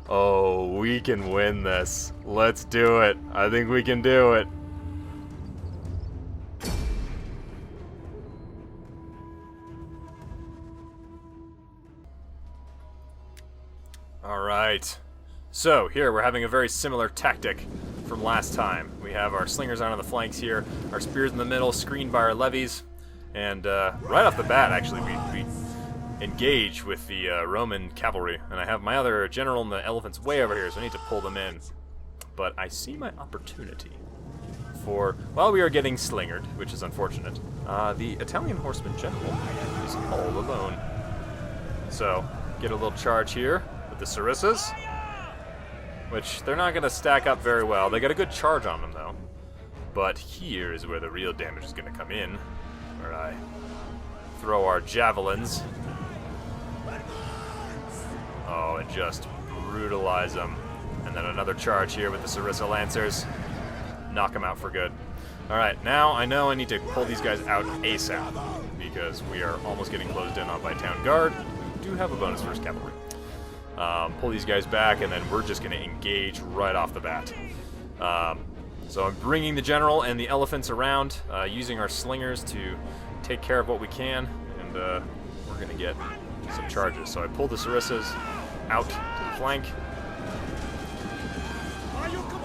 Oh, we can win this. Let's do it. I think we can do it. Alright. So, here we're having a very similar tactic from last time. We have our slingers out on the flanks here, our spears in the middle, screened by our levies, and right off the bat, actually, we engage with the Roman cavalry, and I have my other general and the elephants way over here, so I need to pull them in. But I see my opportunity for, while we are getting slingered, which is unfortunate, the Italian horseman general is all alone. So, get a little charge here with the sarissas, which they're not going to stack up very well. They got a good charge on them, though. But here is where the real damage is going to come in, where I throw our javelins. Oh, and just brutalize them. And then another charge here with the Sarissa Lancers. Knock them out for good. Alright, now I know I need to pull these guys out ASAP, because we are almost getting closed in on by Town Guard, who do have a bonus versus cavalry. Pull these guys back, and then we're just going to engage right off the bat. So I'm bringing the general and the elephants around, using our slingers to take care of what we can, and we're going to get some charges. So I pull the Sarissas out to the flank,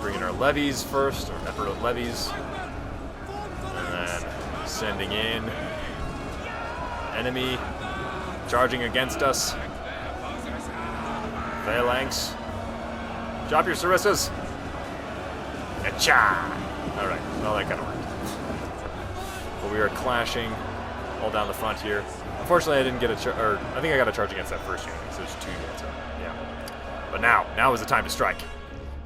bringing our levies first, our Epirus levies, and then sending in enemy charging against us. Phalanx, drop your Sarissas. Acha! Alright, well that kind of worked. But we are clashing all down the front here. Unfortunately, I didn't get a I think I got a charge against that first unit, because there's 2 units. Yeah. But now is the time to strike.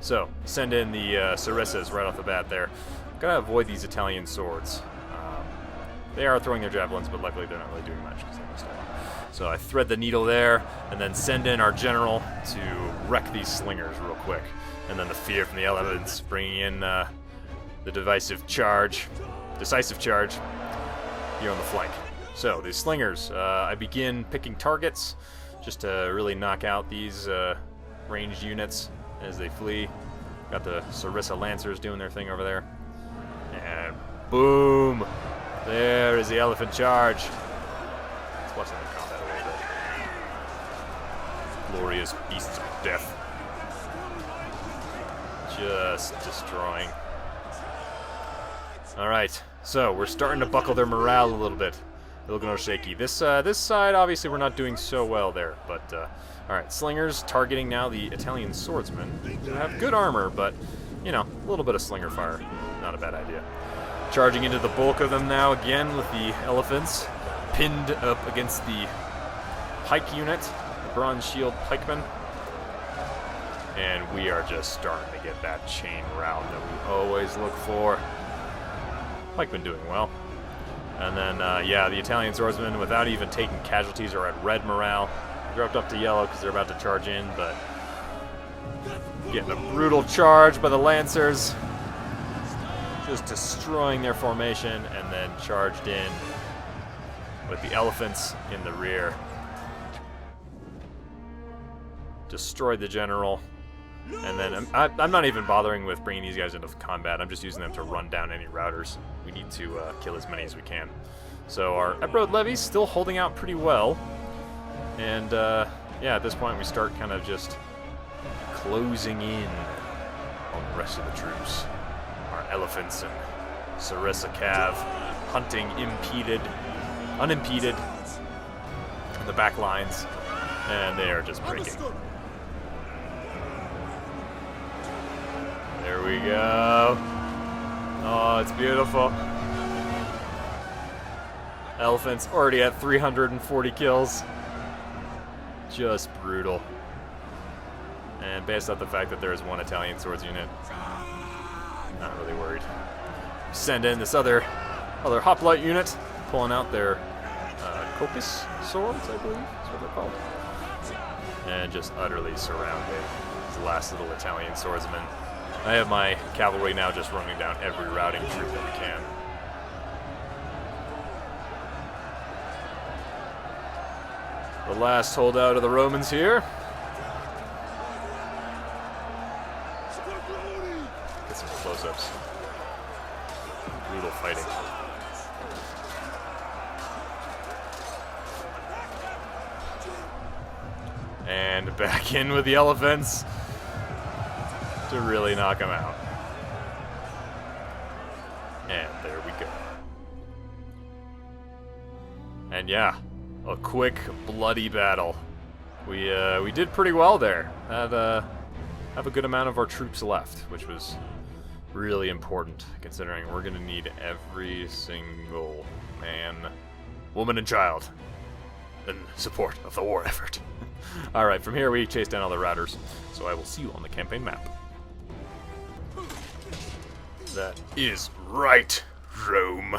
So, send in the Sarissas right off the bat there. Gotta avoid these Italian swords. They are throwing their javelins, but luckily they're not really doing much because they missed a lot. So I thread the needle there, and then send in our general to wreck these slingers real quick. And then the fear from the elephants, bringing in the decisive charge here on the flank. So these slingers, I begin picking targets just to really knock out these ranged units as they flee. Got the Sarissa Lancers doing their thing over there. And boom! There is the elephant charge. Let's watch them in combat a little bit. Glorious beasts of death. Just destroying. Alright, so we're starting to buckle their morale a little bit. A little shaky. This side, obviously, we're not doing so well there, but alright, slingers targeting now the Italian swordsmen, who have good armor, but, you know, a little bit of slinger fire. Not a bad idea. Charging into the bulk of them now again with the elephants, pinned up against the pike unit, the bronze shield pikemen. And we are just starting to get that chain route that we always look for. Pikemen doing well. And then, yeah, the Italian swordsmen, without even taking casualties, are at red morale. Dropped up to yellow because they're about to charge in, but getting a brutal charge by the Lancers. Just destroying their formation, and then charged in with the elephants in the rear. Destroyed the general. And then I'm not even bothering with bringing these guys into combat. I'm just using them to run down any routers. We need to kill as many as we can. So our Epirus levies still holding out pretty well. And yeah, at this point we start kind of just closing in on the rest of the troops. Our elephants and Sarissa Cav hunting unimpeded in the back lines. And they are just breaking. There we go. Oh, it's beautiful. Elephants already at 340 kills. Just brutal. And based off the fact that there is 1 Italian swords unit, not really worried. Send in this other hoplite unit, pulling out their Copus swords, I believe is what they're called. And just utterly surrounded the last little Italian swordsman. I have my cavalry now just running down every routing troop that we can. The last holdout of the Romans here. Get some close-ups. Brutal fighting. And back in with the elephants to really knock them out. And there we go. And yeah, a quick, bloody battle. We did pretty well there. Have a good amount of our troops left, which was really important, considering we're going to need every single man, woman, and child in support of the war effort. Alright, from here we chase down all the routers, so I will see you on the campaign map. That is right, Rome.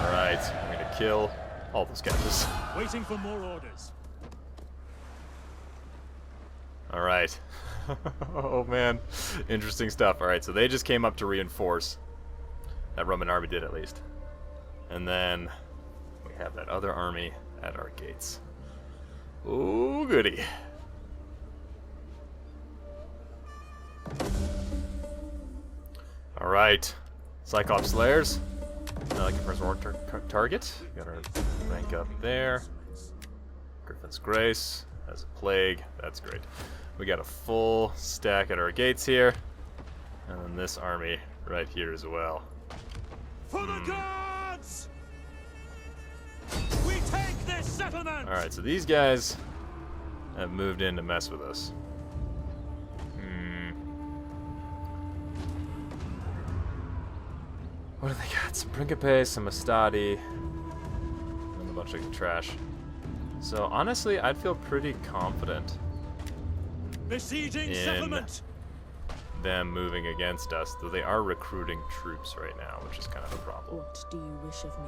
Alright, I'm gonna kill all those guys. Waiting for more orders. Alright, Oh man, interesting stuff. Alright, so they just came up to reinforce. That Roman army did, at least. And then we have that other army at our gates. Ooh, goody. Alright, Cyclops Slayers. Now I can press more target. Got our rank up there. Griffin's Grace has a plague. That's great. We got a full stack at our gates here. And then this army right here as well. For the gods! We take this settlement! Alright, so these guys have moved in to mess with us. What do they got? Some Principe, some Astadi, and a bunch of trash. So honestly, I'd feel pretty confident Besieging in settlement! them moving against us, though they are recruiting troops right now, which is kind of a problem. What do you wish of me?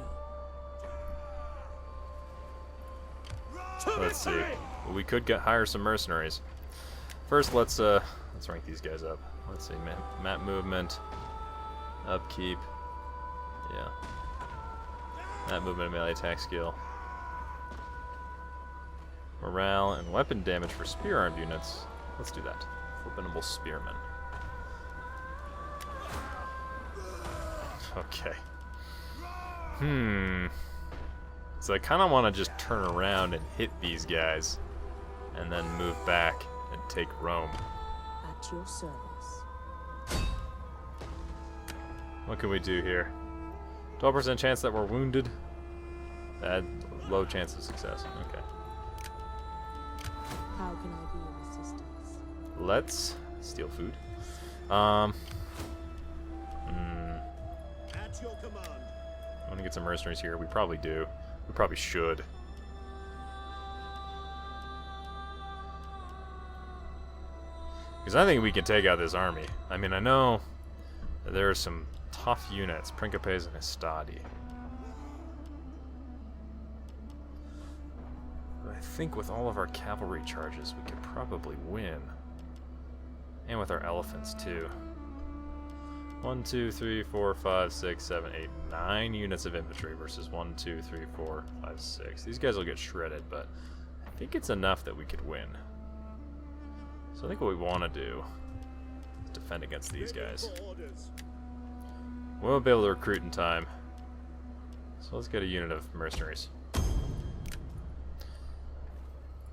Let's see. We could hire some mercenaries. First, let's rank these guys up. Let's see, map movement, upkeep. Yeah. Map movement and melee attack skill. Morale and weapon damage for spear armed units. Let's do that. Formidable spearmen. Okay. So I kind of want to just turn around and hit these guys, and then move back and take Rome. At your service. What can we do here? 12% chance that we're wounded. Bad, low chance of success. Okay. How can I be of assistance? Let's steal food. At your command. I want to get some mercenaries here. We probably do. We probably should. Because I think we can take out this army. I mean, I know there are some tough units. Principes and Astadi. But I think with all of our cavalry charges, we could probably win. And with our elephants, too. 1, 2, 3, 4, 5, 6, 7, 8, 9 units of infantry versus 1, 2, 3, 4, 5, 6. These guys will get shredded, but I think it's enough that we could win. So I think what we want to do is defend against these guys. We won't be able to recruit in time. So let's get a unit of mercenaries.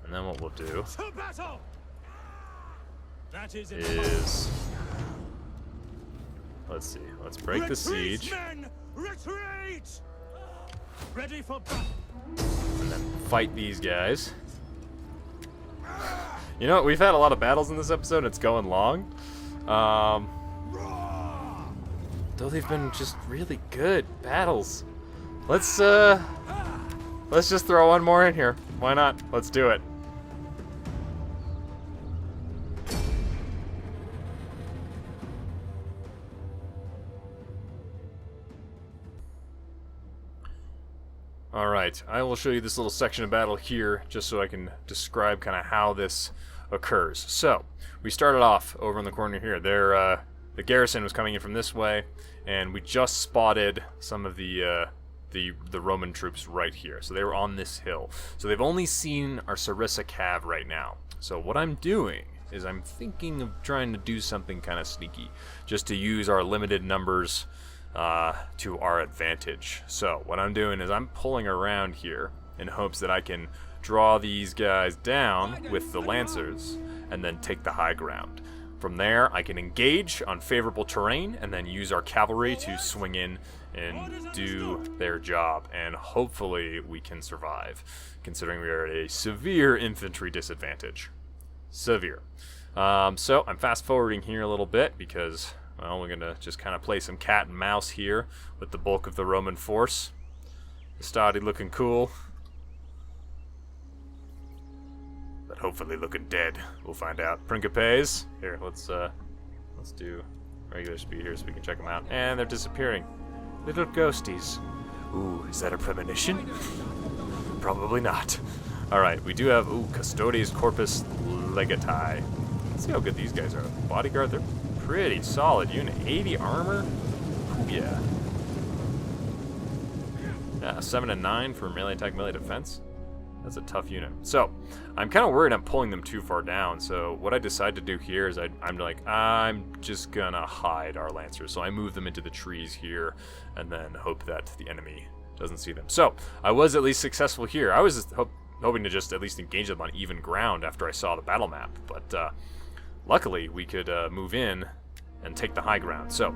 And then what we'll do To battle! That is let's see, let's break the siege. Men, retreat! Ready for battle. And then fight these guys. You know what? We've had a lot of battles in this episode. It's going long. Though they've been just really good battles. Let's just throw one more in here. Why not? Let's do it. Alright, I will show you this little section of battle here, just so I can describe kind of how this occurs. So, we started off over in the corner here. The garrison was coming in from this way, and we just spotted some of the Roman troops right here. So they were on this hill. So they've only seen our Sarissa Cav right now. So what I'm doing is I'm thinking of trying to do something kind of sneaky, just to use our limited numbers to our advantage. So what I'm doing is I'm pulling around here in hopes that I can draw these guys down with the lancers and then take the high ground. From there I can engage on favorable terrain and then use our cavalry to swing in and do their job, and hopefully we can survive, considering we are at a severe infantry disadvantage. Severe. So I'm fast forwarding here a little bit because, well, we're gonna just kind of play some cat and mouse here with the bulk of the Roman force. Astadi looking cool, but hopefully looking dead. We'll find out. Principes. Here, let's do regular speed here so we can check them out. And they're disappearing. Little ghosties. Ooh, is that a premonition? Probably not. All right, we do have Custodes Corpus Legati. Let's see how good these guys are. Bodyguard, they're pretty solid unit. 80 armor? Ooh, yeah. Yeah, 7 and 9 for melee attack, melee defense. That's a tough unit. So, I'm kind of worried I'm pulling them too far down. So, what I decide to do here is I'm just gonna hide our lancers. So, I move them into the trees here and then hope that the enemy doesn't see them. So, I was at least successful here. I was hoping to just at least engage them on even ground after I saw the battle map. But luckily, we could move in and take the high ground. So,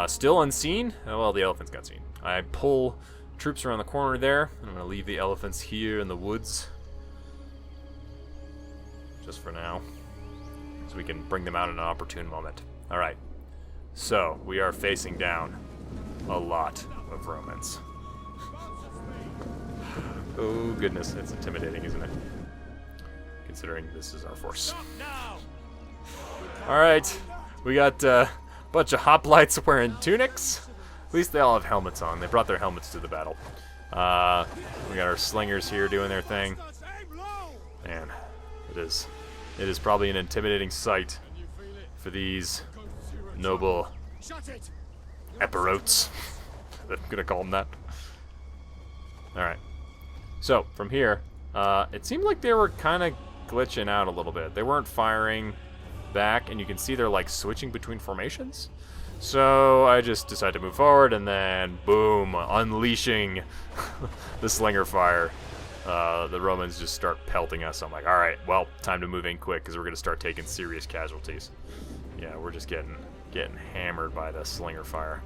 still unseen. Oh, well, the elephants got seen. I pull troops around the corner there. I'm going to leave the elephants here in the woods. Just for now. So we can bring them out in an opportune moment. Alright. So, we are facing down a lot of Romans. Oh, goodness. It's intimidating, isn't it? Considering this is our force. Alright. We got a bunch of hoplites wearing tunics. At least they all have helmets on. They brought their helmets to the battle. We got our slingers here doing their thing. Man, it is probably an intimidating sight for these noble Epirotes. I'm gonna call them that. Alright. So, from here, it seemed like they were kind of glitching out a little bit. They weren't firing back, and you can see they're like switching between formations. So I just decided to move forward, and then boom, unleashing the slinger fire. The Romans just start pelting us. I'm like, all right, well, time to move in quick because we're gonna start taking serious casualties. Yeah, we're just getting hammered by the slinger fire.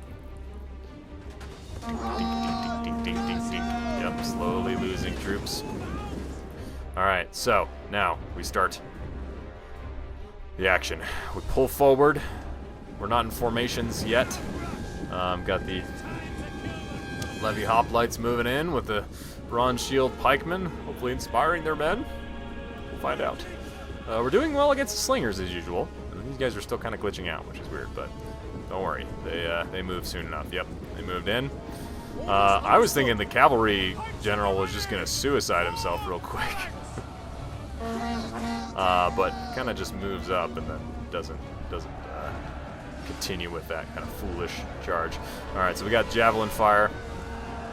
Ding, ding, ding, ding, ding, ding. Yep, slowly losing troops. All right, so now we start the action. We pull forward. We're not in formations yet. Got the Levy Hoplites moving in with the Bronze Shield Pikemen, hopefully inspiring their men. We'll find out. We're doing well against the Slingers as usual. These guys are still kind of glitching out, which is weird, but don't worry. They move soon enough. Yep, they moved in. I was thinking the cavalry general was just going to suicide himself real quick. But kind of just moves up and then doesn't continue with that kind of foolish charge. Alright, so we got javelin fire,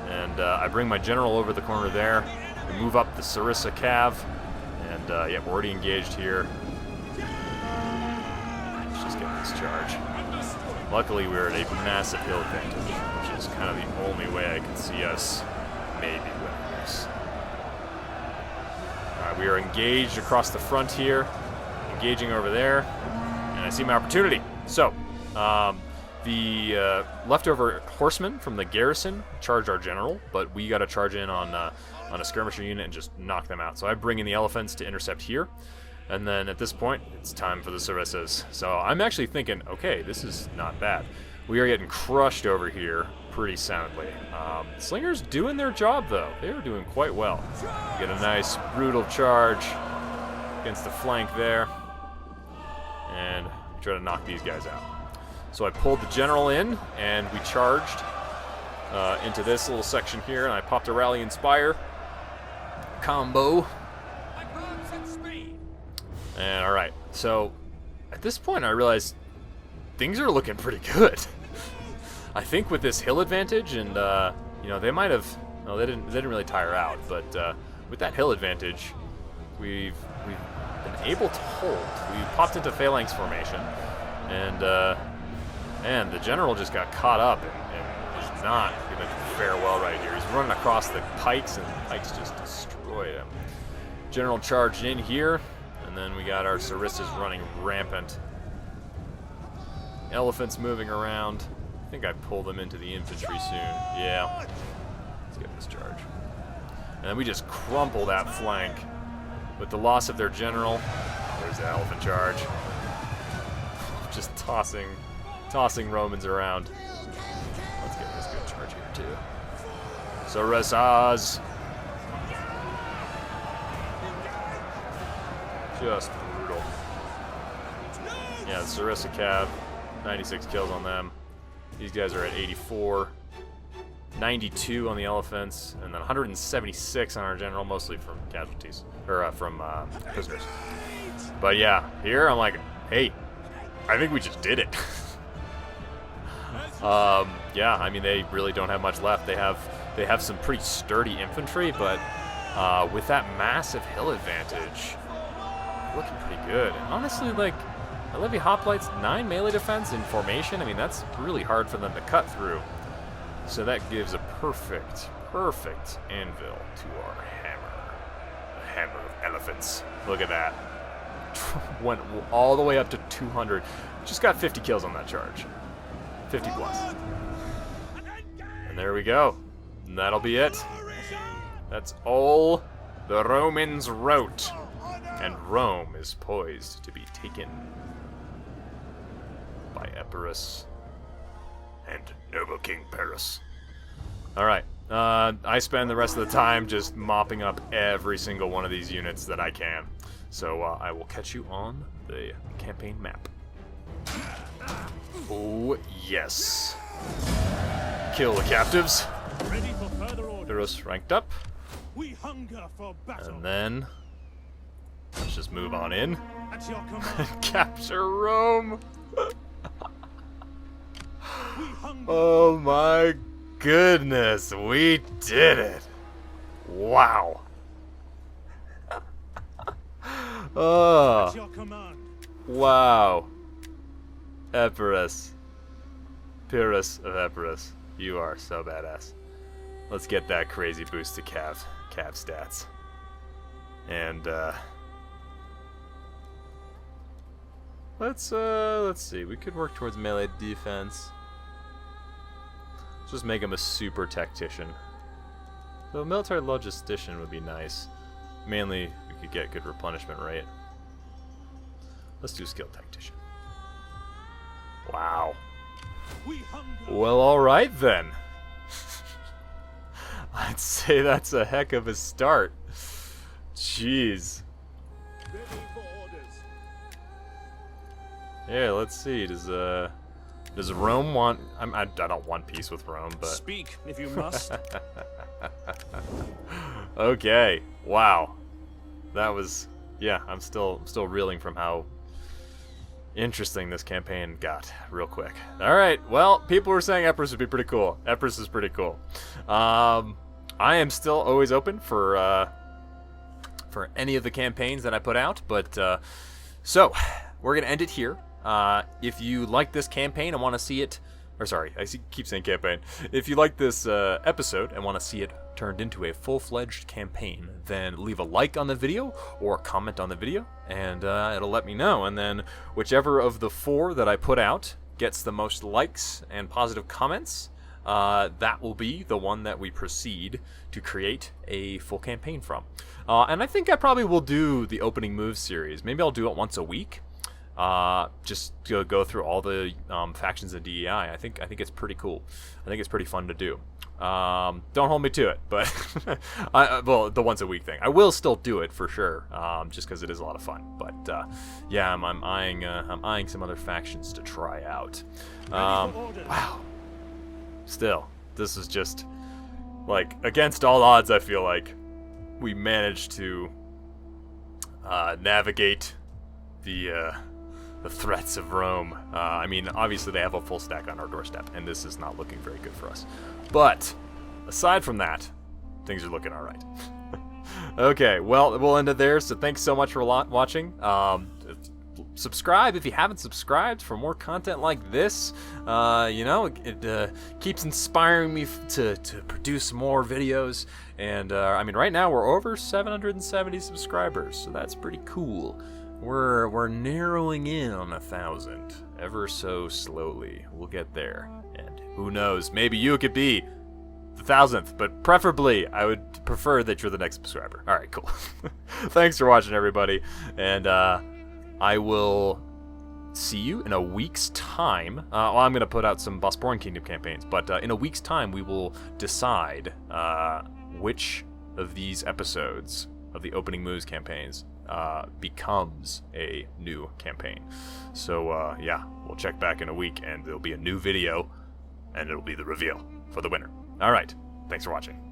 and I bring my general over the corner there. We move up the Sarissa Cav, and yeah, we're already engaged here. Let's just get this charge. Luckily, we're at a massive hill advantage, which is kind of the only way I can see us maybe winning this. Alright, we are engaged across the front here, engaging over there, and I see my opportunity. So, the leftover horsemen from the garrison charged our general, but we got to charge in on a skirmisher unit and just knock them out. So I bring in the elephants to intercept here, and then at this point, it's time for the Sarissas. So I'm actually thinking, okay, this is not bad. We are getting crushed over here pretty soundly. Slingers doing their job, though. They are doing quite well. We get a nice, brutal charge against the flank there, and try to knock these guys out. So I pulled the general in, and we charged into this little section here, and I popped a rally inspire combo. And all right, so at this point I realized things are looking pretty good. I think with this hill advantage, and you know, they might have, no, they didn't really tire out, but with that hill advantage, we've been able to hold. We popped into phalanx formation, and the general just got caught up and is not going to fare well right here. He's running across the pikes, and the pikes just destroyed him. General charged in here, and then we got our Sarissas running rampant. Elephants moving around. I think I pulled them into the infantry soon. Yeah. Let's get this charge. And then we just crumple that flank with the loss of their general. There's the elephant charge. Just tossing Romans around. Let's get this good charge here too. Sarissas. Just brutal. Yeah, the Sarissa Cav, 96 kills on them. These guys are at 84. 92 on the elephants, and then 176 on our general, mostly from casualties, or from prisoners. But yeah, here I'm like, hey, I think we just did it. Yeah, I mean, they really don't have much left. They have some pretty sturdy infantry, but with that massive hill advantage, looking pretty good. And honestly, like, Olivia Hoplites, 9 melee defense in formation. I mean, that's really hard for them to cut through. So that gives a perfect anvil to our hammer. The hammer of elephants. Look at that. Went all the way up to 200. Just got 50 kills on that charge. 50 plus. And there we go. And that'll be it. That's all the Romans wrote. And Rome is poised to be taken by Epirus and noble King Paris. Alright, I spend the rest of the time just mopping up every single one of these units that I can. So I will catch you on the campaign map. Oh, yes. Kill the captives. Ready for further orders. Epirus ranked up. We hunger for battle. And then let's just move on in. At your command. Capture Rome. We hunger. Oh my goodness, we did it. Wow. Oh, At your command. wow. Epirus. Pyrrhus of Epirus. You are so badass. Let's get that crazy boost to cav stats. And let's see. We could work towards melee defense. Let's just make him a super tactician. Though a military logistician would be nice. Mainly, we could get good replenishment rate. Let's do skilled tactician. Wow. We hunger. Well, alright then. I'd say that's a heck of a start. Jeez. Ready for orders. Yeah, let's see. Does Rome want... I don't want peace with Rome, but... Speak, if you must. Okay. Wow. That was... Yeah, I'm still reeling from how interesting this campaign got real quick. Alright, well, people were saying Epirus would be pretty cool. Epirus is pretty cool. I am still always open for any of the campaigns that I put out, but so we're gonna end it here. If you like this campaign and want to see it, or sorry, keep saying campaign. If you like this episode and want to see it turned into a full-fledged campaign, then leave a like on the video or comment on the video, and it'll let me know. And then whichever of the 4 that I put out gets the most likes and positive comments, that will be the one that we proceed to create a full campaign from. And I think I probably will do the opening moves series. Maybe I'll do it once a week. Just to go through all the factions in DEI. I think it's pretty cool. I think it's pretty fun to do. Don't hold me to it, but well, the once a week thing. I will still do it for sure, just because it is a lot of fun. But yeah, I'm eyeing some other factions to try out. Wow. Still, this is just like against all odds. I feel like we managed to navigate the threats of Rome. I mean, obviously they have a full stack on our doorstep, and this is not looking very good for us. But aside from that, things are looking all right. Okay, well, we'll end it there. So thanks so much for watching. Subscribe if you haven't subscribed for more content like this. You know, it keeps inspiring me to produce more videos. And I mean, right now we're over 770 subscribers, so that's pretty cool. We're narrowing in on 1,000 ever so slowly. We'll get there, and who knows? Maybe you could be the 1,000th, but preferably I would prefer that you're the next subscriber. All right, cool. Thanks for watching, everybody, and I will see you in a week's time. Well, I'm gonna put out some Bosporan Kingdom campaigns, but in a week's time we will decide which of these episodes of the opening moves campaigns becomes a new campaign. So yeah, we'll check back in a week and there'll be a new video and it'll be the reveal for the winner. All right, thanks for watching.